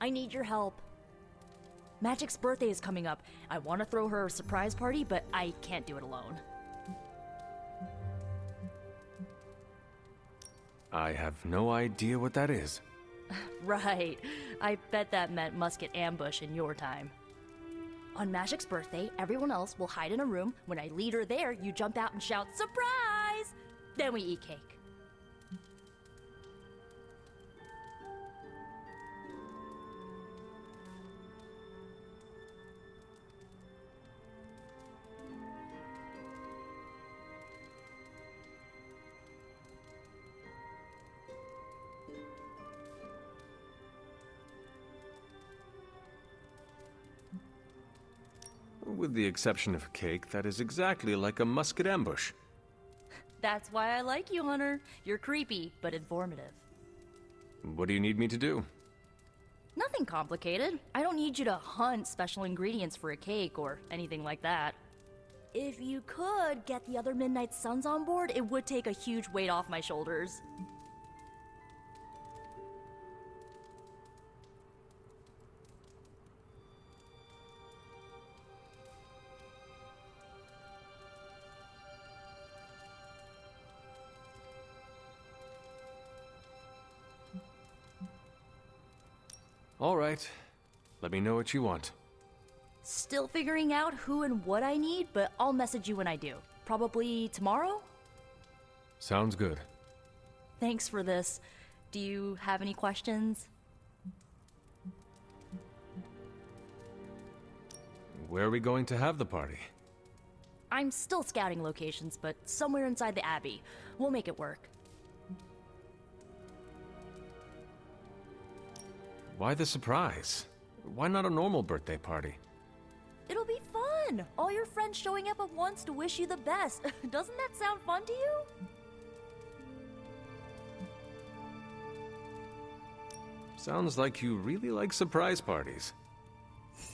I need your help. Magic's birthday is coming up. I want to throw her a surprise party, but I can't do it alone. I have no idea what that is. Right. I bet that meant musket ambush in your time. On Magic's birthday, everyone else will hide in a room. When I lead her there, you jump out and shout, "Surprise!" Then we eat cake. With the exception of cake, that is exactly like a musket ambush. That's why I like you, Hunter. You're creepy, but informative. What do you need me to do? Nothing complicated. I don't need you to hunt special ingredients for a cake or anything like that. If you could get the other Midnight Suns on board, it would take a huge weight off my shoulders. All right. Let me know what you want. Still figuring out who and what I need, but I'll message you when I do. Probably tomorrow? Sounds good. Thanks for this. Do you have any questions? Where are we going to have the party? I'm still scouting locations, but somewhere inside the Abbey. We'll make it work. Why the surprise? Why not a normal birthday party? It'll be fun! All your friends showing up at once to wish you the best. Doesn't that sound fun to you? Sounds like you really like surprise parties.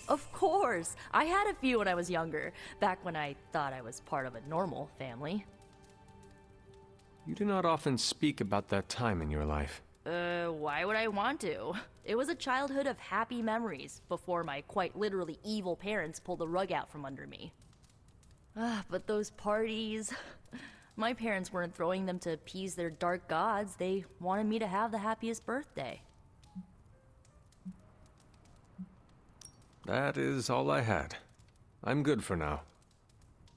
Of course! I had a few when I was younger, back when I thought I was part of a normal family. You do not often speak about that time in your life. Why would I want to? It was a childhood of happy memories, before my quite literally evil parents pulled the rug out from under me. But those parties... My parents weren't throwing them to appease their dark gods, they wanted me to have the happiest birthday. That is all I had. I'm good for now.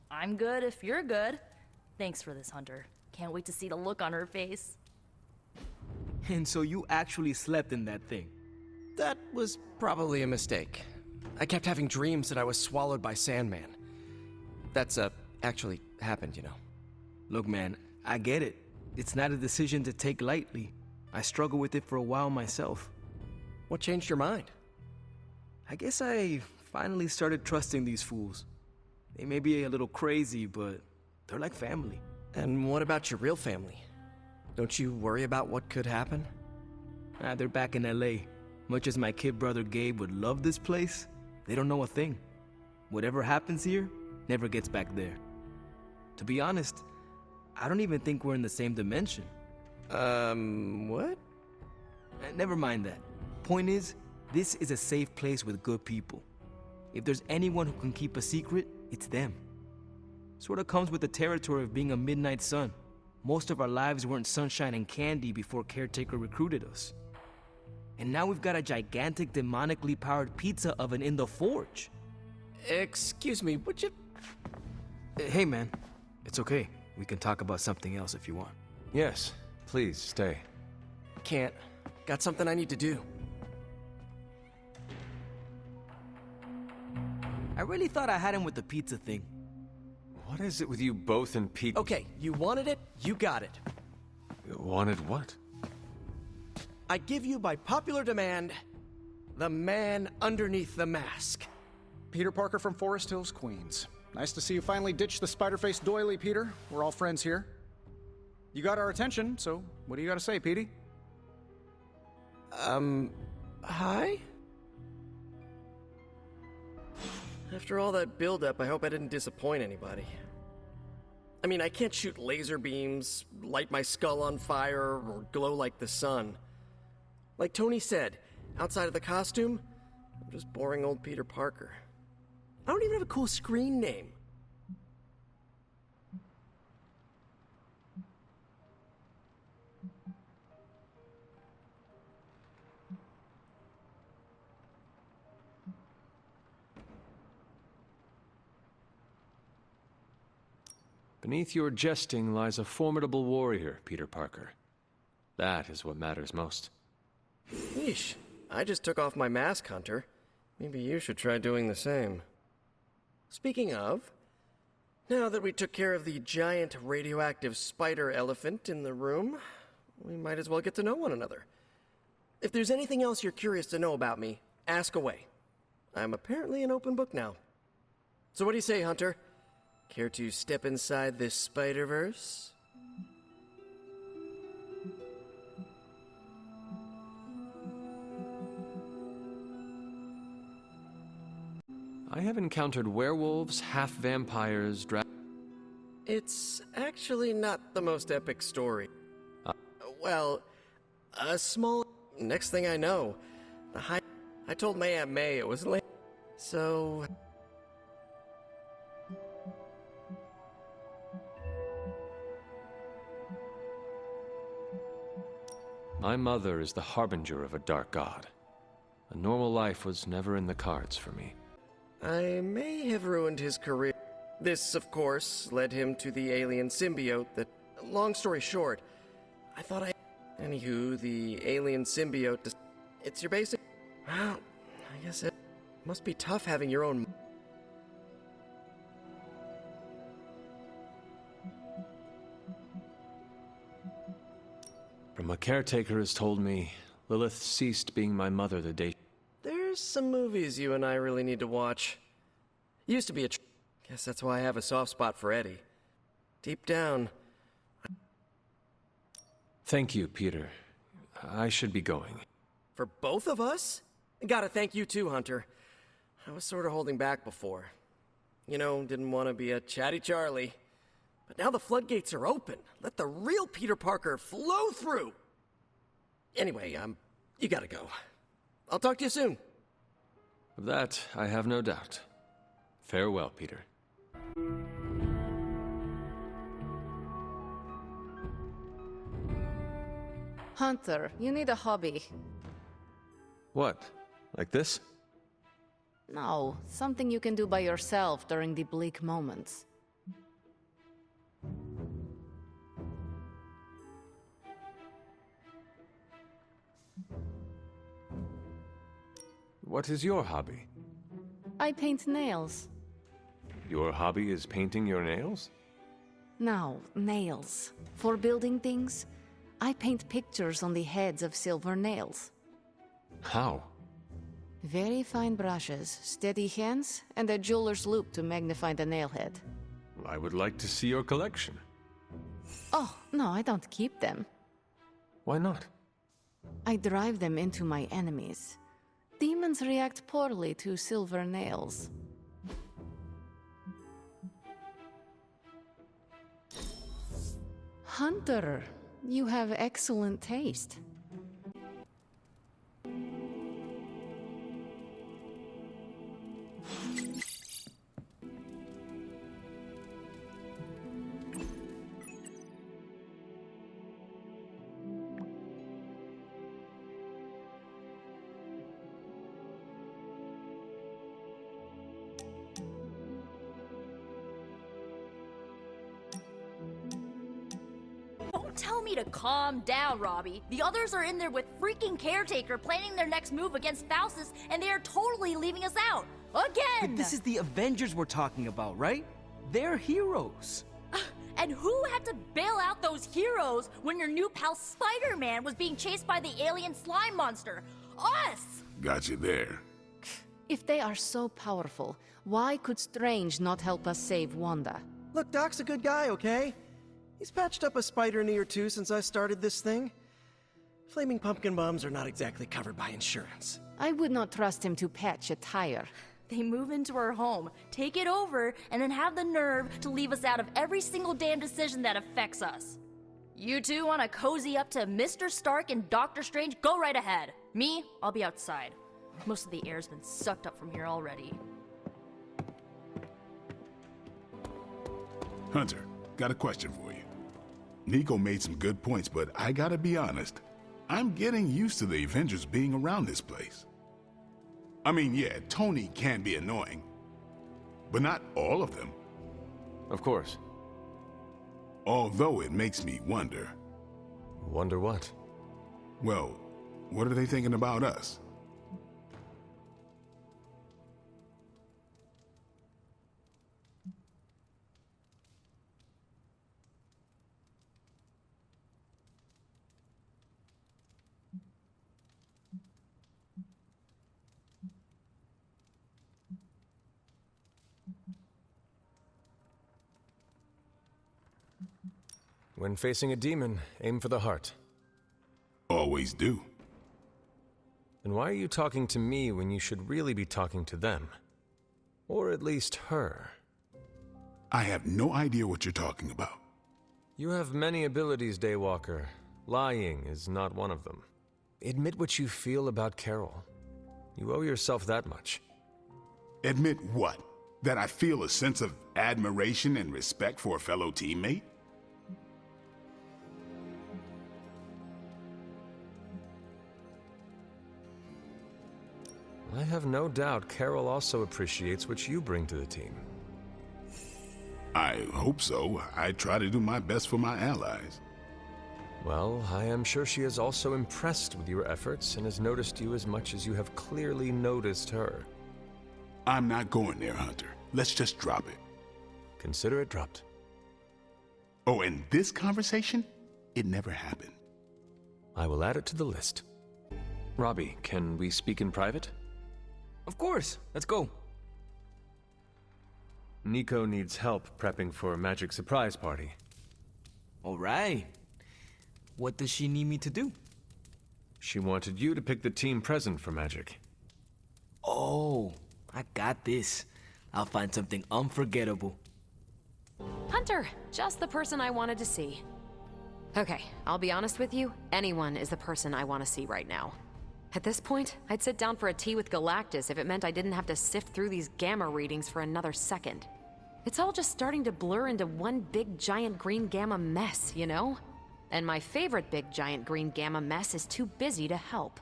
I'm good if you're good. Thanks for this, Hunter. Can't wait to see the look on her face. And so you actually slept in that thing? That was probably a mistake. I kept having dreams that I was swallowed by Sandman. That's, actually happened, you know. Look, man, I get it. It's not a decision to take lightly. I struggled with it for a while myself. What changed your mind? I guess I finally started trusting these fools. They may be a little crazy, but they're like family. And what about your real family? Don't you worry about what could happen? They're back in LA. Much as my kid brother Gabe would love this place, they don't know a thing. Whatever happens here never gets back there. To be honest, I don't even think we're in the same dimension. What? Never mind that. Point is, this is a safe place with good people. If there's anyone who can keep a secret, it's them. Sorta comes with the territory of being a Midnight Sun. Most of our lives weren't sunshine and candy before Caretaker recruited us. And now we've got a gigantic demonically powered pizza oven in the forge. Excuse me, would you... Hey man, it's okay. We can talk about something else if you want. Yes, please stay. Can't. Got something I need to do. I really thought I had him with the pizza thing. What is it with you both and Pete? Okay, you wanted it, you got it. Wanted what? I give you by popular demand, the man underneath the mask. Peter Parker from Forest Hills, Queens. Nice to see you finally ditched the spider-faced doily, Peter. We're all friends here. You got our attention, so what do you got to say, Petey? Hi? After all that build-up, I hope I didn't disappoint anybody. I mean, I can't shoot laser beams, light my skull on fire, or glow like the sun. Like Tony said, Outside of the costume, I'm just boring old Peter Parker. I don't even have a cool screen name. Beneath your jesting lies a formidable warrior, Peter Parker. That is what matters most. Yeesh, I just took off my mask, Hunter. Maybe you should try doing the same. Speaking of, now that we took care of the giant radioactive spider elephant in the room, we might as well get to know one another. If there's anything else you're curious to know about me, ask away. I'm apparently an open book now. So what do you say, Hunter? Care to step inside this Spider-Verse? I have encountered werewolves, half-vampires, It's actually not the most epic story. Well, a small... Next thing I know, I told my Aunt May it was late. So... My mother is the harbinger of a dark god. A normal life was never in the cards for me. I may have ruined his career. This, of course, led him to the alien symbiote that... Long story short, I thought I... Anywho, the alien symbiote... It's your basic... Well, I guess it must be tough having your own... From a caretaker has told me, Lilith ceased being my mother the day... There's some movies you and I really need to watch. Used to be a... Guess that's why I have a soft spot for Eddie. Deep down... Thank you, Peter. I should be going. For both of us? Gotta thank you too, Hunter. I was sort of holding back before. You know, didn't want to be a chatty Charlie. But now the floodgates are open. Let the real Peter Parker flow through! Anyway, you gotta go. I'll talk to you soon. Of that, I have no doubt. Farewell, Peter. Hunter, you need a hobby. What? Like this? No, something you can do by yourself during the bleak moments. What is your hobby? I paint nails. Your hobby is painting your nails? No, nails. For building things, I paint pictures on the heads of silver nails. How? Very fine brushes, steady hands, and a jeweler's loupe to magnify the nail head. I would like to see your collection. Oh, no, I don't keep them. Why not? I drive them into my enemies. Demons react poorly to silver nails. Hunter, you have excellent taste. Don't tell me to calm down, Robbie. The others are in there with freaking Caretaker planning their next move against Faustus, and they are totally leaving us out. Again! But this is the Avengers we're talking about, right? They're heroes. And who had to bail out those heroes when your new pal Spider-Man was being chased by the alien slime monster? Us! Got you there. If they are so powerful, why could Strange not help us save Wanda? Look, Doc's a good guy, okay? He's patched up a spider knee or two since I started this thing. Flaming pumpkin bombs are not exactly covered by insurance. I would not trust him to patch a tire. They move into our home, take it over, and then have the nerve to leave us out of every single damn decision that affects us. You two want to cozy up to Mr. Stark and Doctor Strange? Go right ahead. Me, I'll be outside. Most of the air's been sucked up from here already. Hunter, got a question for you. Nico made some good points, but I gotta be honest. I'm getting used to the Avengers being around this place. I mean, yeah, Tony can be annoying, but not all of them. Of course. Although it makes me wonder, Wonder what? well, what are they thinking about us? When facing a demon, aim for the heart. Always do. Then why are you talking to me when you should really be talking to them? Or at least her. I have no idea what you're talking about. You have many abilities, Daywalker. Lying is not one of them. Admit what you feel about Carol. You owe yourself that much. Admit what? That I feel a sense of admiration and respect for a fellow teammate? I have no doubt Carol also appreciates what you bring to the team. I hope so. I try to do my best for my allies. Well, I am sure she is also impressed with your efforts and has noticed you as much as you have clearly noticed her. I'm not going there, Hunter. Let's just drop it. Consider it dropped. Oh, and this conversation? It never happened. I will add it to the list. Robbie, can we speak in private? Of course, let's go. Nico needs help prepping for a magic surprise party. All right. What does she need me to do? She wanted you to pick the team present for magic. Oh, I got this. I'll find something unforgettable. Hunter, just the person I wanted to see. Okay, I'll be honest with you, anyone is the person I want to see right now. At this point, I'd sit down for a tea with Galactus if it meant I didn't have to sift through these gamma readings for another second. It's all just starting to blur into one big giant green gamma mess, you know? And my favorite big giant green gamma mess is too busy to help.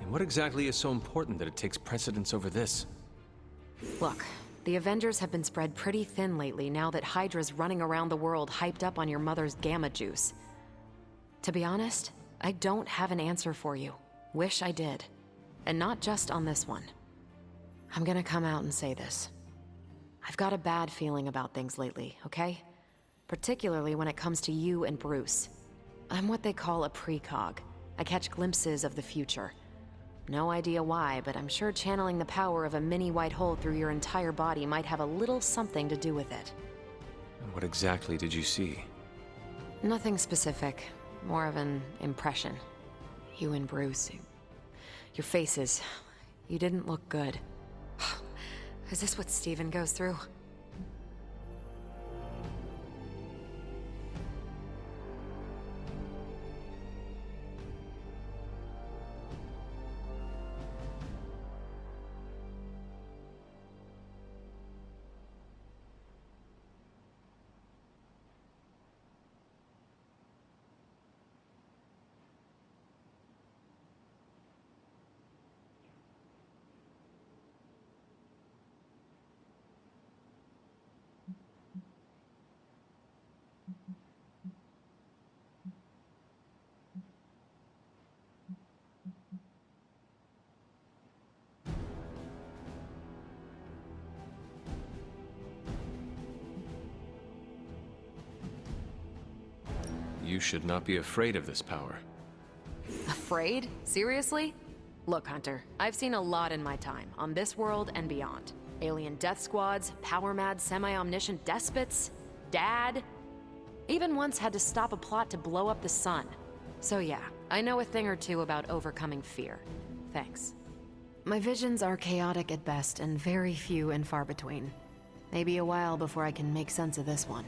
What exactly is so important that it takes precedence over this? Look, the Avengers have been spread pretty thin lately now that Hydra's running around the world hyped up on your mother's gamma juice. To be honest, I don't have an answer for you. Wish I did. And not just on this one. I'm gonna come out and say this. I've got a bad feeling about things lately, okay? Particularly when it comes to you and Bruce. I'm what they call a precog. I catch glimpses of the future. No idea why, but I'm sure channeling the power of a mini white hole through your entire body might have a little something to do with it. And what exactly did you see? Nothing specific. More of an impression. You and Bruce. Your faces. You didn't look good. Is this what Steven goes through? You should not be afraid of this power. Afraid? Seriously? Look, Hunter, I've seen a lot in my time, on this world and beyond. Alien death squads, power-mad, semi-omniscient despots, Dad. Even once had to stop a plot to blow up the sun. So yeah, I know a thing or two about overcoming fear. Thanks. My visions are chaotic at best and very few and far between. Maybe a while before I can make sense of this one.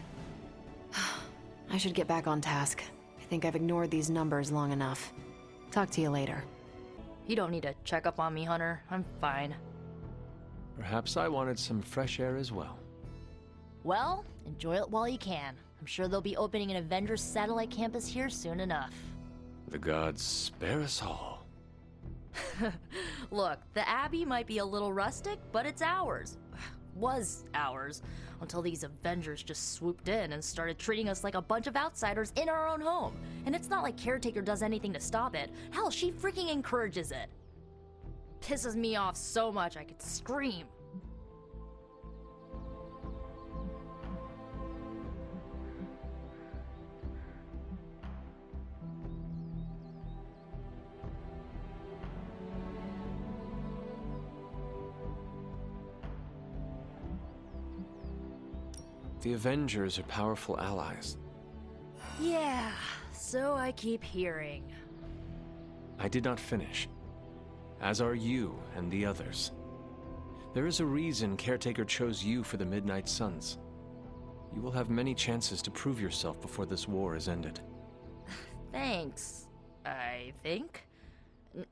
I should get back on task. I think I've ignored these numbers long enough. Talk to you later. You don't need to check up on me, Hunter. I'm fine. Perhaps I wanted some fresh air as well. Well, enjoy it while you can. I'm sure they'll be opening an Avengers satellite campus here soon enough. The gods spare us all. Look, the Abbey might be a little rustic, but it's ours. Was ours. Until these Avengers just swooped in and started treating us like a bunch of outsiders in our own home. And it's not like Caretaker does anything to stop it. Hell, she freaking encourages it. Pisses me off so much I could scream. The Avengers are powerful allies. Yeah, so I keep hearing. I did not finish. As are you and the others. There is a reason Caretaker chose you for the Midnight Suns. You will have many chances to prove yourself before this war is ended. Thanks, I think.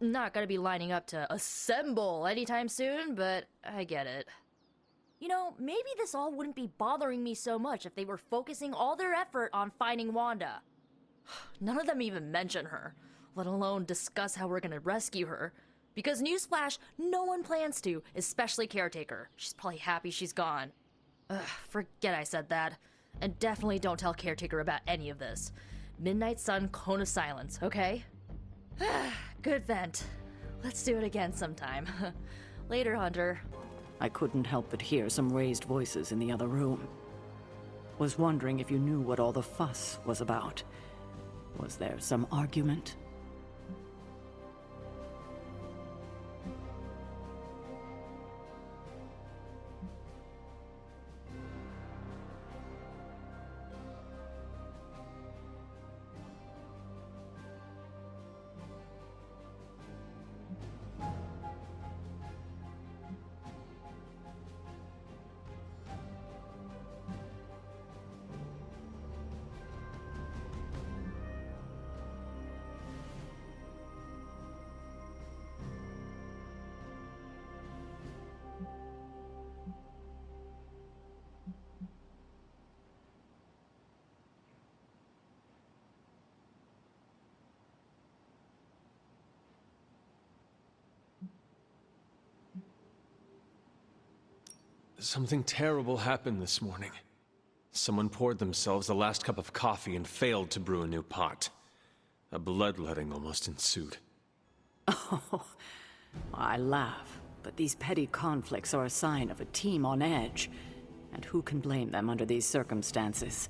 Not gonna be lining up to assemble anytime soon, but I get it. You know, maybe this all wouldn't be bothering me so much if they were focusing all their effort on finding Wanda. None of them even mention her, let alone discuss how we're gonna rescue her. Because newsflash, no one plans to, especially Caretaker. She's probably happy she's gone. Ugh, forget I said that. And definitely don't tell Caretaker about any of this. Midnight Sun, Cone of Silence, okay? Good vent. Let's do it again sometime. Later, Hunter. I couldn't help but hear some raised voices in the other room. Was wondering if you knew what all the fuss was about. Was there some argument? Something terrible happened this morning. Someone poured themselves the last cup of coffee and failed to brew a new pot. A bloodletting almost ensued. Oh, I laugh, but these petty conflicts are a sign of a team on edge. And who can blame them under these circumstances?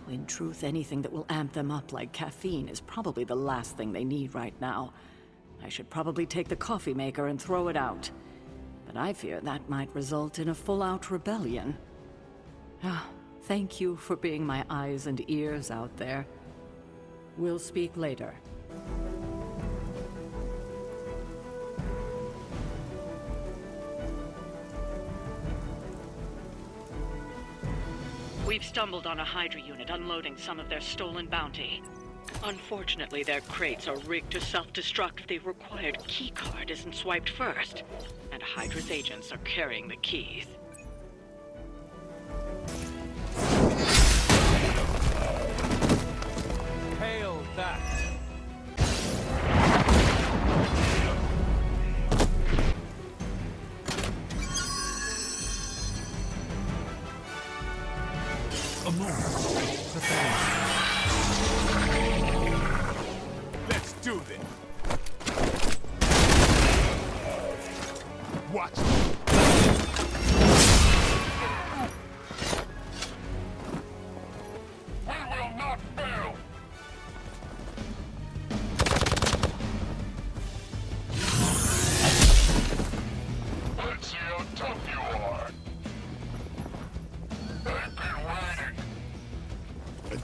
In truth, anything that will amp them up like caffeine is probably the last thing they need right now. I should probably take the coffee maker and throw it out. But I fear that might result in a full-out rebellion. Thank you for being my eyes and ears out there. We'll speak later. We've stumbled on a Hydra unit unloading some of their stolen bounty. Unfortunately, their crates are rigged to self-destruct if the required keycard isn't swiped first. And Hydra's agents are carrying the keys. Hail that! A moment. Let's do this. Watch.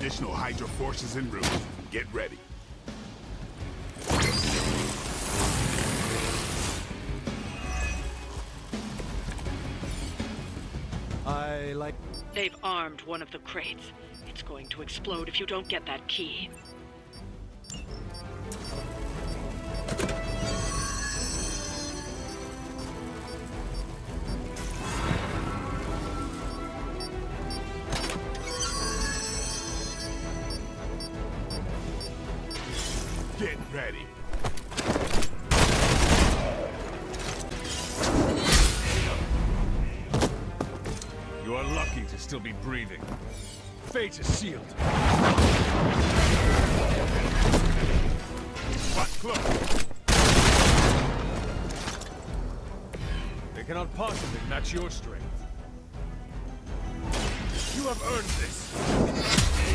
additional Hydra forces en route. Get ready. They've armed one of the crates. It's going to explode if you don't get that key. Get ready. You are lucky to still be breathing. Fate is sealed. Watch close. They cannot possibly match your strength. You have earned this.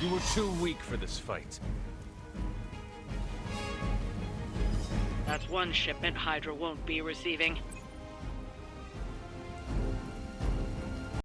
You were too weak for this fight. That's one shipment Hydra won't be receiving.